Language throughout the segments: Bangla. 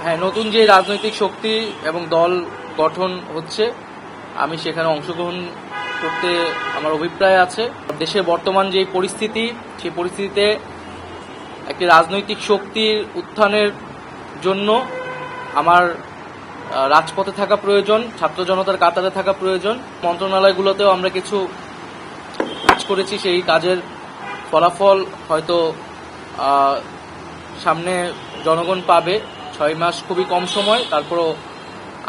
হ্যাঁ, নতুন যে রাজনৈতিক শক্তি এবং দল গঠন হচ্ছে, আমি সেখানে অংশগ্রহণ করতে আমার অভিপ্রায় আছে। দেশের বর্তমান যে পরিস্থিতি, সেই পরিস্থিতিতে একটি রাজনৈতিক শক্তির উত্থানের জন্য আমার রাজপথে থাকা প্রয়োজন, ছাত্র জনতার কাতারে থাকা প্রয়োজন। মন্ত্রণালয়গুলোতেও আমরা কিছু কাজ করেছি, সেই কাজের ফলাফল হয়তো সামনে জনগণ পাবে। 6 মাস খুবই কম সময়, তারপরও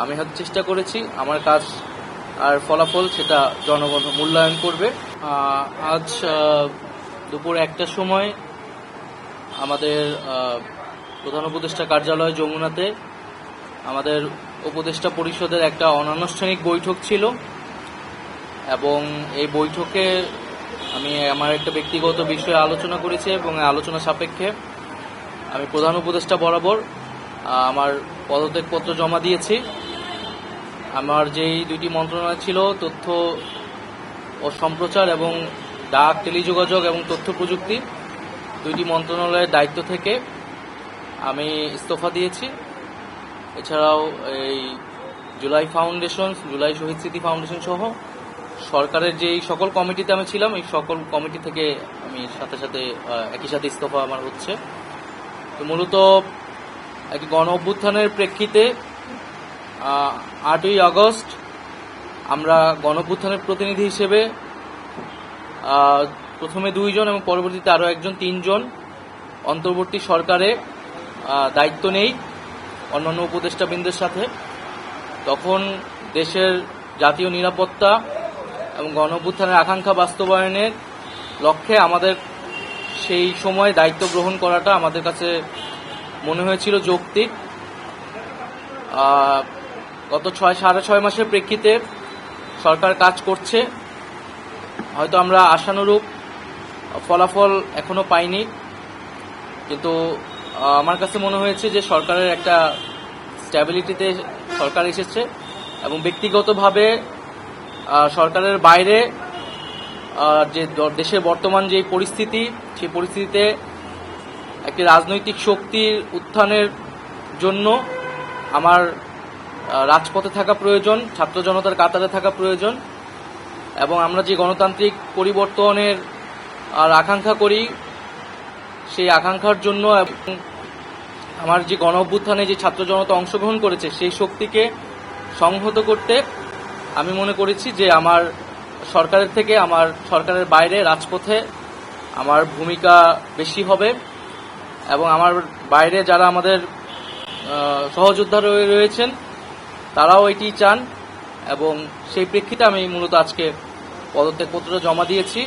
আমি হয়তো চেষ্টা করেছি, আমার কাজ আর ফলাফল সেটা জনগণ মূল্যায়ন করবে। আজ দুপুর 1টার সময় আমাদের প্রধান উপদেষ্টা কার্যালয় যমুনাতে আমাদের উপদেষ্টা পরিষদের একটা অনানুষ্ঠানিক বৈঠক ছিল, এবং এই বৈঠকে আমি আমার একটা ব্যক্তিগত বিষয়ে আলোচনা করেছি, এবং আলোচনা সাপেক্ষে আমি প্রধান উপদেষ্টা বরাবর আমার পদত্যাগপত্র জমা দিয়েছি। আমার যেই দুইটি মন্ত্রণালয় ছিল, তথ্য ও সম্প্রচার এবং ডাক, টেলিযোগাযোগ এবং তথ্য প্রযুক্তি, দুইটি মন্ত্রণালয়ের দায়িত্ব থেকে আমি ইস্তফা দিয়েছি। এছাড়াও এই জুলাই ফাউন্ডেশন, জুলাই শহীদ স্মৃতি ফাউন্ডেশন সহ সরকারের যেই সকল কমিটিতে আমি ছিলাম, এই সকল কমিটি থেকে আমি একই সাথে ইস্তফা আমার হচ্ছে। তো মূলত একটি গণ অভ্যুত্থানের প্রেক্ষিতে 8ই আগস্ট আমরা গণ অভ্যুত্থানের প্রতিনিধি হিসেবে প্রথমে 2 জন এবং পরবর্তীতে আরও 1 জন, 3 জন অন্তর্বর্তী সরকারে দায়িত্ব নেই অন্যান্য উপদেষ্টাবৃন্দের সাথে। তখন দেশের জাতীয় নিরাপত্তা এবং গণ অভ্যুত্থানের আকাঙ্ক্ষা বাস্তবায়নের লক্ষ্যে আমাদের সেই সময় দায়িত্ব গ্রহণ করাটা আমাদের কাছে মনে হয়েছিল যৌক্তিক। গত 6.5 মাসের প্রেক্ষিতে সরকার কাজ করছে, হয়তো আমরা আশানুরূপ ফলাফল এখনো পাইনি, কিন্তু আমার কাছে মনে হয়েছে যে সরকারের একটা স্ট্যাবিলিটিতে সরকার এসেছে, এবং ব্যক্তিগতভাবে সরকারের বাইরে যে দেশের বর্তমান যে পরিস্থিতি, সেই পরিস্থিতিতে একটি রাজনৈতিক শক্তির উত্থানের জন্য আমার রাজপথে থাকা প্রয়োজন, ছাত্র জনতার কাতারে থাকা প্রয়োজন, এবং আমরা যে গণতান্ত্রিক পরিবর্তনের আকাঙ্ক্ষা করি, সেই আকাঙ্ক্ষার জন্য আমার যে গণ অভ্যুত্থানে যে ছাত্র জনতা অংশগ্রহণ করেছে, সেই শক্তিকে সংহত করতে আমি মনে করেছি যে আমার সরকারের থেকে, আমার সরকারের বাইরে রাজপথে আমার ভূমিকা বেশি হবে, এবং আমার বাইরে যারা আমাদের সহযোদ্ধা রয়েছেন তারাও এটি চান, এবং সেই প্রেক্ষিতে আমি মূলত আজকে পদত্যাগপত্রটা জমা দিয়েছি।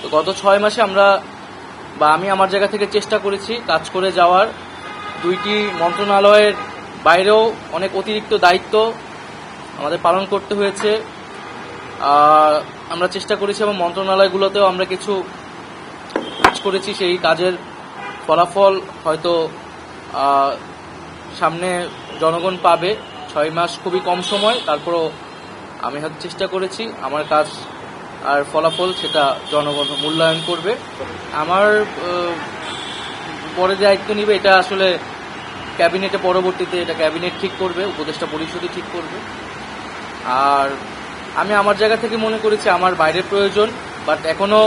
তো গত 6 মাসে আমি আমার জায়গা থেকে চেষ্টা করেছি কাজ করে যাওয়ার। 2টি মন্ত্রণালয়ের বাইরেও অনেক অতিরিক্ত দায়িত্ব আমাদের পালন করতে হয়েছে। আমরা চেষ্টা করেছি, এবং মন্ত্রণালয়গুলোতেও আমরা কিছু কাজ করেছি, সেই কাজের ফলাফল হয়তো সামনে জনগণ পাবে। 6 মাস খুবই কম সময়, তারপরও আমি হয়তো চেষ্টা করেছি, আমার কাজ আর ফলাফল সেটা জনগণ মূল্যায়ন করবে। আমার পরে দায়িত্ব নিবে এটা আসলে ক্যাবিনেটে, পরবর্তীতে এটা ক্যাবিনেট ঠিক করবে, উপদেষ্টা পরিষদই ঠিক করবে। আর আমি আমার জায়গা থেকে মনে করেছি আমার বাইরের প্রয়োজন, বাট এখনো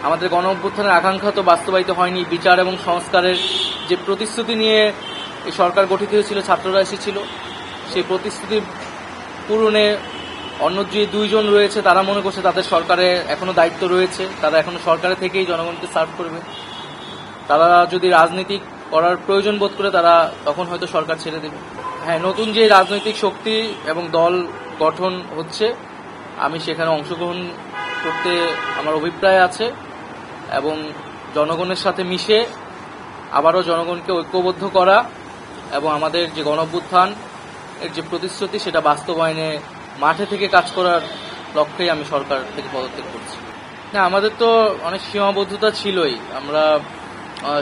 আমাদের গণ অভ্যুত্থানের আকাঙ্ক্ষা তো বাস্তবায়িত হয়নি। বিচার এবং সংস্কারের যে প্রতিশ্রুতি নিয়ে এই সরকার গঠিত হয়েছিল, ছাত্ররা এসেছিল, সেই প্রতিশ্রুতি পূরণে অন্য যে 2 জন রয়েছে তারা মনে করছে তাদের সরকারে এখনো দায়িত্ব রয়েছে, তারা এখনো সরকারে থেকেই জনগণকে সার্ভ করবে। তারা যদি রাজনীতি করার প্রয়োজন বোধ করে, তারা তখন হয়তো সরকার ছেড়ে দেবে। হ্যাঁ, নতুন যে রাজনৈতিক শক্তি এবং দল গঠন হচ্ছে, আমি সেখানে অংশগ্রহণ করতে আমার অভিপ্রায় আছে, এবং জনগণের সাথে মিশে আবারও জনগণকে ঐক্যবদ্ধ করা, এবং আমাদের যে গণ অভ্যুত্থান এর যে প্রতিশ্রুতি সেটা বাস্তবায়নে মাঠে থেকে কাজ করার লক্ষ্যেই আমি সরকার থেকে পদত্যাগ করছি। না, আমাদের তো অনেক সীমাবদ্ধতা ছিলই, আমরা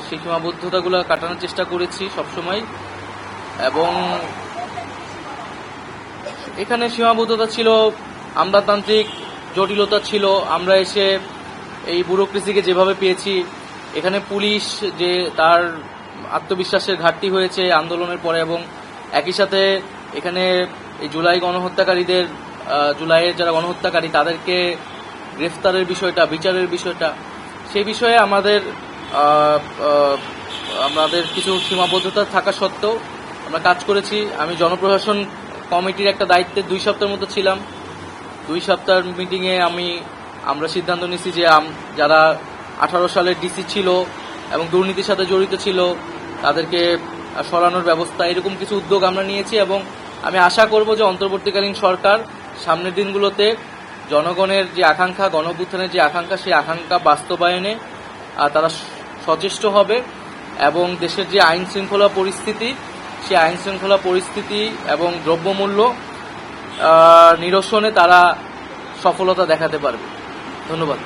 সেই সীমাবদ্ধতাগুলো কাটানোর চেষ্টা করেছি সবসময়, এবং এখানে সীমাবদ্ধতা ছিল, আমলাতান্ত্রিক জটিলতা ছিল। আমরা এসে এই ব্যুরোক্রেসিকে যেভাবে পেয়েছি, এখানে পুলিশ যে তার আত্মবিশ্বাসের ঘাটতি হয়েছে আন্দোলনের পরে, এবং একই সাথে এখানে এই জুলাই গণহত্যাকারীদের জুলাইয়ের যারা গণহত্যাকারী তাদেরকে গ্রেফতারের বিষয়টা, বিচারের বিষয়টা, সেই বিষয়ে আমাদের কিছু সীমাবদ্ধতা থাকা সত্ত্বেও আমরা কাজ করেছি। আমি জনপ্রশাসন কমিটির একটা দায়িত্বে 2 সপ্তাহের মতো ছিলাম। 2 সপ্তাহের মিটিংয়ে আমরা সিদ্ধান্ত নিয়েছি যে যারা 18 সালের ডিসি ছিল এবং দুর্নীতির সাথে জড়িত ছিল তাদেরকে সরানোর ব্যবস্থা, এরকম কিছু উদ্যোগ আমরা নিয়েছি। এবং আমি আশা করব যে অন্তর্বর্তীকালীন সরকার সামনের দিনগুলোতে জনগণের যে আকাঙ্ক্ষা, গণঅভ্যুত্থানের যে আকাঙ্ক্ষা, সেই আকাঙ্ক্ষা বাস্তবায়নে তারা সচেষ্ট হবে এবং দেশের যে আইন শৃঙ্খলা পরিস্থিতি, সেই আইন শৃঙ্খলা পরিস্থিতি এবং দ্রব্যমূল্য নিরসনে তারা সফলতা দেখাতে পারবে। ধন্যবাদ।